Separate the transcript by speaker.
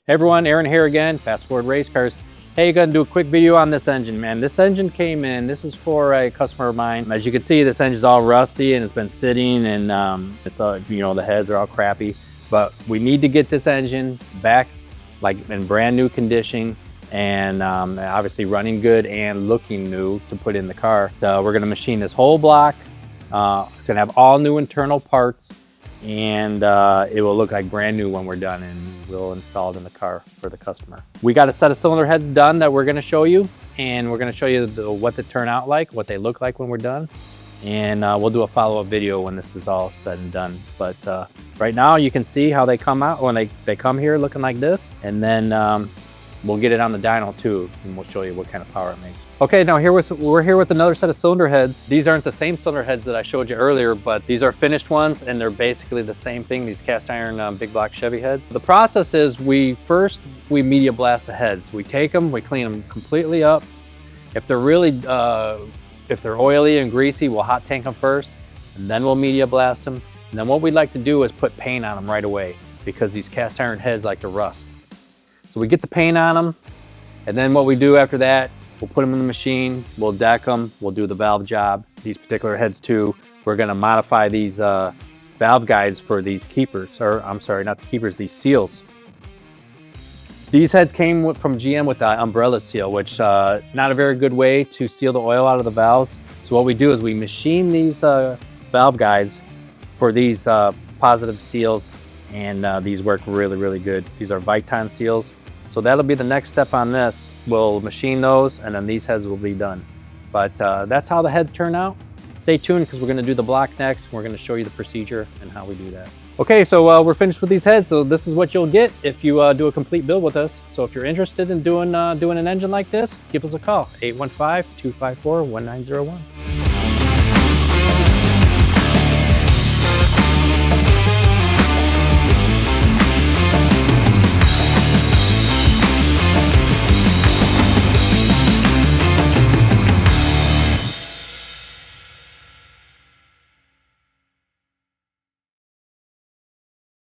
Speaker 1: Hey everyone, Aaron here again, Fast Forward Race Cars. Hey, gonna do a quick video on this engine, man. This engine came in, this is for a customer of mine. As you can see, this engine's all rusty and it's been sitting and it's all, you know, the heads are all crappy. But we need to get this engine back like in brand new condition and obviously running good and looking new to put in the car. We're gonna machine this whole block. It's gonna have all new internal parts and it will look like brand new when we're done, and we'll install it in the car for the customer. We got a set of cylinder heads done that we're gonna show you, and we're gonna show you what they turn out like, what they look like when we're done. And we'll do a follow-up video when this is all said and done. But right now you can see how they come out when they come here looking like this, and then we'll get it on the dyno too, and we'll show you what kind of power it makes. Okay, now we're here with another set of cylinder heads. These aren't the same cylinder heads that I showed you earlier, but these are finished ones, and they're basically the same thing, these cast iron big block Chevy heads. The process is we media blast the heads. We take them, we clean them completely up. If they're really, if they're oily and greasy, we'll hot tank them first, and then we'll media blast them. And then what we'd like to do is put paint on them right away, because these cast iron heads like to rust. So we get the paint on them, and then what we do after that, we'll put them in the machine, we'll deck them, we'll do the valve job. These particular heads too, we're gonna modify these valve guides for these keepers, or I'm sorry, not the keepers, these seals. These heads came from GM with the umbrella seal, which not a very good way to seal the oil out of the valves. So what we do is we machine these valve guides for these positive seals, and these work really, really good. These are Viton seals. So that'll be the next step on this. We'll machine those, and then these heads will be done. But that's how the heads turn out. Stay tuned, because we're gonna do the block next. We're gonna show you the procedure and how we do that. Okay, so we're finished with these heads. So this is what you'll get if you do a complete build with us. So if you're interested in doing an engine like this, give us a call, 815-254-1901.